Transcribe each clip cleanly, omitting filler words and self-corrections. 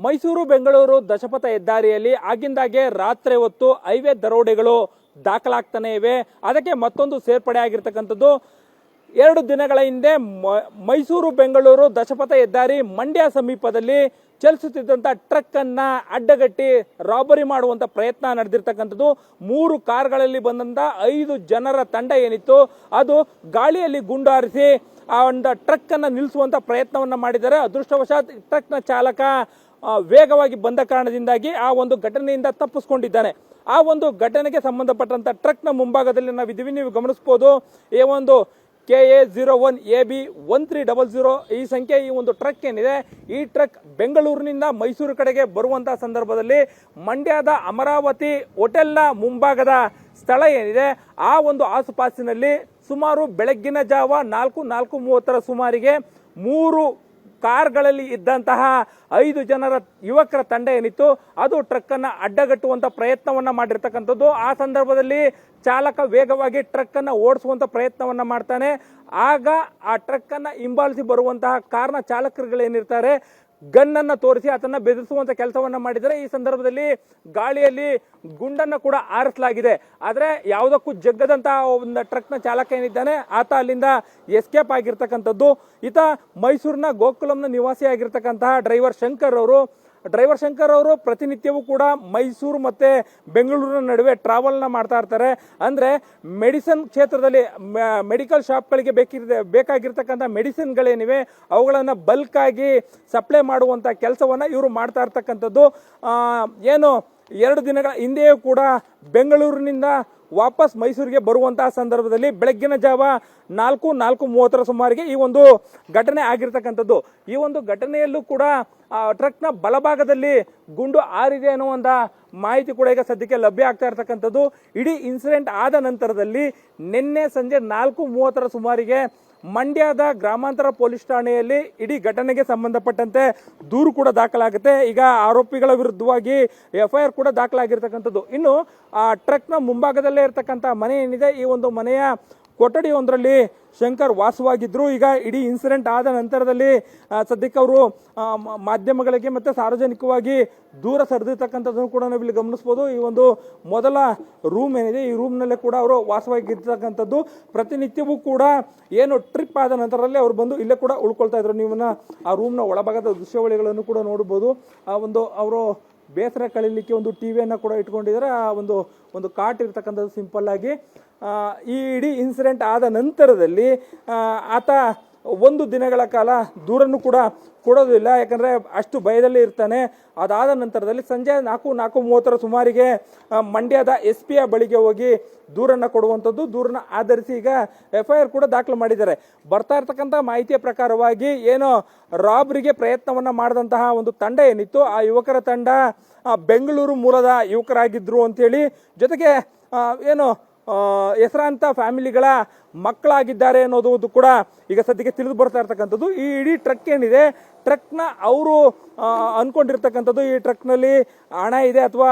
ಮೈಸೂರು ಬೆಂಗಳೂರು ದಶಪಥ ಹೆದ್ದಾರಿಯಲ್ಲಿ ಆಗಿಂದಾಗೆ ರಾತ್ರಿ ಹೊತ್ತು ಹೈವೇ ದರೋಡೆಗಳು ದಾಖಲಾಗ್ತಾನೆ ಇವೆ. ಅದಕ್ಕೆ ಮತ್ತೊಂದು ಸೇರ್ಪಡೆ ಆಗಿರ್ತಕ್ಕಂಥದ್ದು 2 ದಿನಗಳ ಹಿಂದೆ ಮೈಸೂರು ಬೆಂಗಳೂರು ದಶಪಥ ಹೆದ್ದಾರಿ ಮಂಡ್ಯ ಸಮೀಪದಲ್ಲಿ ಚಲಿಸುತ್ತಿದ್ದಂಥ ಟ್ರಕ್ ಅನ್ನ ಅಡ್ಡಗಟ್ಟಿ ರಾಬರಿ ಮಾಡುವಂತ ಪ್ರಯತ್ನ ನಡೆದಿರ್ತಕ್ಕಂಥದ್ದು. 3 ಕಾರ್ಗಳಲ್ಲಿ ಬಂದಂತ 5 ಜನರ ತಂಡ ಏನಿತ್ತು ಅದು ಗಾಳಿಯಲ್ಲಿ ಗುಂಡು ಹಾರಿಸಿ ಆ ಒಂದು ಟ್ರಕ್ ಅನ್ನ ನಿಲ್ಲಿಸುವಂತ ಪ್ರಯತ್ನವನ್ನ ಮಾಡಿದ್ದಾರೆ. ಅದೃಷ್ಟವಶಾತ್ ಟ್ರಕ್ನ ಚಾಲಕ ವೇಗವಾಗಿ ಬಂದ ಕಾರಣದಿಂದಾಗಿ ಆ ಒಂದು ಘಟನೆಯಿಂದ ತಪ್ಪಿಸ್ಕೊಂಡಿದ್ದಾನೆ. ಆ ಒಂದು ಘಟನೆಗೆ ಸಂಬಂಧಪಟ್ಟಂತ ಟ್ರಕ್ನ ಮುಂಭಾಗದಲ್ಲಿ ನಾವಿದ್ದೀವಿ, ನೀವು ಗಮನಿಸಬಹುದು. ಒಂದು KA01AB1300 ಈ ಸಂಖ್ಯೆ ಈ ಒಂದು ಟ್ರಕ್ ಏನಿದೆ, ಈ ಟ್ರಕ್ ಬೆಂಗಳೂರಿನಿಂದ ಮೈಸೂರು ಕಡೆಗೆ ಬರುವಂತಹ ಸಂದರ್ಭದಲ್ಲಿ ಮಂಡ್ಯದ ಅಮರಾವತಿ ಹೋಟೆಲ್ನ ಮುಂಭಾಗದ ಸ್ಥಳ ಏನಿದೆ ಆ ಒಂದು ಆಸುಪಾಸಿನಲ್ಲಿ ಸುಮಾರು ಬೆಳಗ್ಗಿನ ಜಾವ 4:30 ಸುಮಾರಿಗೆ 3 ಕಾರ್ಗಳಲ್ಲಿ ಇದ್ದಂತಹ 5 ಜನರ ಯುವಕರ ತಂಡ ಏನಿತ್ತು ಅದು ಟ್ರಕ್ ಅನ್ನ ಅಡ್ಡಗಟ್ಟುವಂತ ಪ್ರಯತ್ನವನ್ನ ಮಾಡಿರ್ತಕ್ಕಂಥದ್ದು. ಆ ಸಂದರ್ಭದಲ್ಲಿ ಚಾಲಕ ವೇಗವಾಗಿ ಟ್ರಕ್ ಅನ್ನ ಓಡಿಸುವಂತ ಪ್ರಯತ್ನವನ್ನ ಮಾಡ್ತಾನೆ. ಆಗ ಆ ಟ್ರಕ್ ಅನ್ನ ಹಿಂಬಾಲಿಸಿ ಬರುವಂತಹ ಕಾರ್ನ ಚಾಲಕರುಗಳೇನಿರ್ತಾರೆ ಗನ್ನನ್ನು ತೋರಿಸಿ ಆತನ್ನ ಬೆದರಿಸುವಂತ ಕೆಲಸವನ್ನ ಮಾಡಿದರೆ. ಈ ಸಂದರ್ಭದಲ್ಲಿ ಗಾಳಿಯಲ್ಲಿ ಗುಂಡನ್ನ ಕೂಡ ಹಾರಿಸಲಾಗಿದೆ. ಆದ್ರೆ ಯಾವುದಕ್ಕೂ ಜಗ್ಗದಂತಹ ಒಂದು ಟ್ರಕ್ನ ಚಾಲಕ ಏನಿದ್ದಾನೆ ಆತ ಅಲ್ಲಿಂದ ಎಸ್ಕೇಪ್ ಆಗಿರ್ತಕ್ಕಂಥದ್ದು. ಈತ ಮೈಸೂರಿನ ಗೋಕುಲಂನ ನಿವಾಸಿ ಆಗಿರ್ತಕ್ಕಂತಹ ಡ್ರೈವರ್ ಶಂಕರ್ ಅವರು ಪ್ರತಿನಿತ್ಯವೂ ಕೂಡ ಮೈಸೂರು ಮತ್ತೆ ಬೆಂಗಳೂರಿನ ನಡುವೆ ಟ್ರಾವೆಲ್ನ ಮಾಡ್ತಾ ಇರ್ತಾರೆ. ಅಂದ್ರೆ ಮೆಡಿಸಿನ್ ಕ್ಷೇತ್ರದಲ್ಲಿ ಮೆಡಿಕಲ್ ಶಾಪ್ಗಳಿಗೆ ಬೇಕಾಗಿರ್ತಕ್ಕಂಥ ಮೆಡಿಸಿನ್ಗಳೇನಿವೆ ಅವುಗಳನ್ನು ಬಲ್ಕ್ ಆಗಿ ಸಪ್ಲೈ ಮಾಡುವಂತ ಕೆಲಸವನ್ನ ಇವರು ಮಾಡ್ತಾ ಇರ್ತಕ್ಕಂಥದ್ದು. 2 ದಿನಗಳ ಹಿಂದೆಯೂ ಕೂಡ ಬೆಂಗಳೂರಿನಿಂದ ವಾಪಸ್ ಮೈಸೂರಿಗೆ ಬರುವಂತಹ ಸಂದರ್ಭದಲ್ಲಿ ಬೆಳಗ್ಗಿನ ಜಾವ 4:30 ಸುಮಾರಿಗೆ ಈ ಒಂದು ಘಟನೆ ಆಗಿರ್ತಕ್ಕಂಥದ್ದು. ಈ ಒಂದು ಘಟನೆಯಲ್ಲೂ ಕೂಡ ಟ್ರಕ್ನ ಬಲಭಾಗದಲ್ಲಿ ಗುಂಡು ಹಾರಿದೆ ಅನ್ನುವಂಥ ಮಾಹಿತಿ ಕೂಡ ಈಗ ಸದ್ಯಕ್ಕೆ ಲಭ್ಯ ಆಗ್ತಾ ಇರ್ತಕ್ಕಂಥದ್ದು. ಇಡೀ ಇನ್ಸಿಡೆಂಟ್ ಆದ ನಂತರದಲ್ಲಿ ನಿನ್ನೆ ಸಂಜೆ 4:30 ಸುಮಾರಿಗೆ ಮಂಡ್ಯದ ಗ್ರಾಮಾಂತರ ಪೊಲೀಸ್ ಠಾಣೆಯಲ್ಲಿ ಇಡೀ ಘಟನೆಗೆ ಸಂಬಂಧಪಟ್ಟಂತೆ ದೂರು ಕೂಡ ದಾಖಲಾಗುತ್ತೆ. ಈಗ ಆರೋಪಿಗಳ ವಿರುದ್ಧವಾಗಿ FIR ಕೂಡ ದಾಖಲಾಗಿರ್ತಕ್ಕಂಥದ್ದು. ಇನ್ನು ಆ ಟ್ರಕ್ನ ಮುಂಭಾಗದಲ್ಲೇ ಇರತಕ್ಕಂಥ ಮನೆ ಏನಿದೆ ಈ ಒಂದು ಮನೆಯ ಕೊಠಡಿ ಒಂದರಲ್ಲಿ ಶಂಕರ್ ವಾಸವಾಗಿದ್ರು. ಈಗ ಇಡೀ ಇನ್ಸಿಡೆಂಟ್ ಆದ ನಂತರದಲ್ಲಿ ಸದ್ಯಕ್ಕೆ ಅವರು ಮಾಧ್ಯಮಗಳಿಗೆ ಮತ್ತೆ ಸಾರ್ವಜನಿಕವಾಗಿ ದೂರ ಸರಿದಿರ್ತಕ್ಕಂಥದ್ದನ್ನು ಕೂಡ ನಾವು ಇಲ್ಲಿ ಗಮನಿಸಬಹುದು. ಈ ಒಂದು ಮೊದಲ ರೂಮ್ ಏನಿದೆ ಈ ರೂಮ್ನಲ್ಲೇ ಕೂಡ ಅವರು ವಾಸವಾಗಿರ್ತಕ್ಕಂಥದ್ದು. ಪ್ರತಿನಿತ್ಯವೂ ಕೂಡ ಟ್ರಿಪ್ ಆದ ನಂತರದಲ್ಲಿ ಅವರು ಬಂದು ಇಲ್ಲೇ ಕೂಡ ಉಳ್ಕೊಳ್ತಾ ಇದ್ರು. ನೀವು ಆ ರೂಮ್ನ ಒಳಭಾಗದ ದೃಶ್ಯಾವಳಿಗಳನ್ನು ಕೂಡ ನೋಡಬಹುದು. ಆ ಒಂದು ಅವರು ಬೇಸರ ಕಳೀಲಿಕ್ಕೆ ಒಂದು ಟಿವಿಯನ್ನು ಕೂಡ ಇಟ್ಕೊಂಡಿದ್ದಾರೆ. ಆ ಒಂದು ಕಾಟ್ ಇರ್ತಕ್ಕಂಥದ್ದು ಸಿಂಪಲ್ ಆಗಿ. ಈ ಇಡೀ ಇನ್ಸಿಡೆಂಟ್ ಆದ ನಂತರದಲ್ಲಿ ಆತ 1 ದಿನಗಳ ಕಾಲ ದೂರನ್ನು ಕೂಡ ಕೊಡೋದಿಲ್ಲ, ಯಾಕಂದ್ರೆ ಅಷ್ಟು ಭಯದಲ್ಲಿ ಇರ್ತಾನೆ. ಅದಾದ ನಂತರದಲ್ಲಿ ಸಂಜೆ 4:30 ಸುಮಾರಿಗೆ ಮಂಡ್ಯದ SP ಬಳಿಗೆ ಹೋಗಿ ದೂರನ್ನ ಕೊಡುವಂಥದ್ದು. ದೂರನ್ನ ಆಧರಿಸಿ ಈಗ FIR ಕೂಡ ದಾಖಲು ಮಾಡಿದ್ದಾರೆ. ಬರ್ತಾ ಇರ್ತಕ್ಕಂಥ ಮಾಹಿತಿಯ ಪ್ರಕಾರವಾಗಿ ರಾಬ್ರಿಗೆ ಪ್ರಯತ್ನವನ್ನ ಮಾಡಿದಂತಹ ಒಂದು ತಂಡ ಏನಿತ್ತು ಆ ಯುವಕರ ತಂಡ ಬೆಂಗಳೂರು ಮೂಲದ ಯುವಕರಾಗಿದ್ರು ಅಂತೇಳಿ, ಜೊತೆಗೆ ಹೆಸರಾಂತ ಫ್ಯಾಮಿಲಿಗಳ ಮಕ್ಕಳಾಗಿದ್ದಾರೆ ಅನ್ನೋದು ಕೂಡ ಈಗ ಸದ್ಯಕ್ಕೆ ತಿಳಿದು ಬರ್ತಾ ಇರ್ತಕ್ಕಂಥದ್ದು. ಈ ಇಡೀ ಟ್ರಕ್ ಏನಿದೆ ಟ್ರಕ್ನ ಅವರು ಅನ್ಕೊಂಡಿರ್ತಕ್ಕಂಥದ್ದು ಈ ಟ್ರಕ್ನಲ್ಲಿ ಹಣ ಇದೆ ಅಥವಾ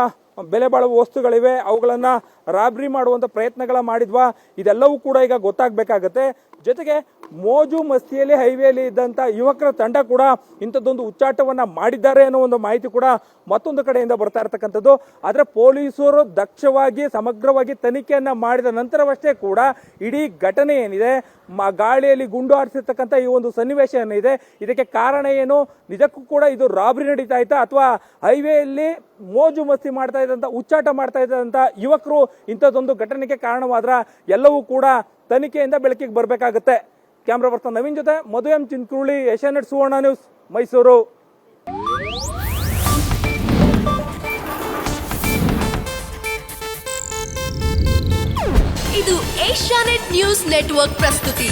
ಬೆಲೆ ಬಾಳುವ ವಸ್ತುಗಳಿವೆ, ಅವುಗಳನ್ನ ರಾಬ್ರಿ ಮಾಡುವಂತ ಪ್ರಯತ್ನಗಳ ಮಾಡಿದ್ವಾ ಇದೆಲ್ಲವೂ ಕೂಡ ಈಗ ಗೊತ್ತಾಗಬೇಕಾಗತ್ತೆ. ಜೊತೆಗೆ ಮೋಜು ಮಸ್ತಿಯಲ್ಲಿ ಹೈವೇಲಿ ಇದ್ದಂತ ಯುವಕರ ತಂಡ ಕೂಡ ಇಂಥದ್ದೊಂದು ಉಚ್ಚಾಟವನ್ನ ಮಾಡಿದ್ದಾರೆ ಅನ್ನೋ ಒಂದು ಮಾಹಿತಿ ಕೂಡ ಮತ್ತೊಂದು ಕಡೆಯಿಂದ ಬರ್ತಾ ಇರ್ತಕ್ಕಂಥದ್ದು. ಆದ್ರೆ ಪೊಲೀಸರು ದಕ್ಷವಾಗಿ ಸಮಗ್ರವಾಗಿ ತನಿಖೆಯನ್ನ ಮಾಡಿದ ನಂತರವಷ್ಟೇ ಕೂಡ ಇಡೀ ಘಟನೆ ಏನಿದೆ ಗಾಳಿಯಲ್ಲಿ ಗುಂಡು ಹಾರಿಸಿರ್ತಕ್ಕಂಥ ಈ ಒಂದು ಸನ್ನಿವೇಶ ಏನಿದೆ ಇದಕ್ಕೆ ಕಾರಣ ಏನು, ನಿಜಕ್ಕೂ ಕೂಡ ಇದು ರಾಬ್ರಿ ನಡೀತಾ ಇತ್ತಾ ಅಥವಾ ಹೈವೇಯಲ್ಲಿ ಮೋಜು ಮಸ್ತಿ ಮಾಡ್ತಾ ಇದ್ದಂತ ಉಚ್ಚಾಟ ಮಾಡ್ತಾ ಇದ್ದಂತ ಯುವಕರು ಇಂಥದ್ದೊಂದು ಘಟನೆಗೆ ಕಾರಣವಾದ್ರ ಎಲ್ಲವೂ ಕೂಡ ತನಿಖೆಯಿಂದ ಬೆಳಕಿಗೆ ಬರಬೇಕಾಗುತ್ತೆ. ಕ್ಯಾಮ್ರಾ ಪರ್ಸನ್ ನವೀನ್ ಜೊತೆ ಮಧು ಎಂ ಚಿನ್ಕುರುಳಿ, ಏಷ್ಯಾನೆಟ್ ಸುವರ್ಣ ನ್ಯೂಸ್, ಮೈಸೂರು. ಇದು ಏಷ್ಯಾನೆಟ್ ನ್ಯೂಸ್ ನೆಟ್ವರ್ಕ್ ಪ್ರಸ್ತುತಿ.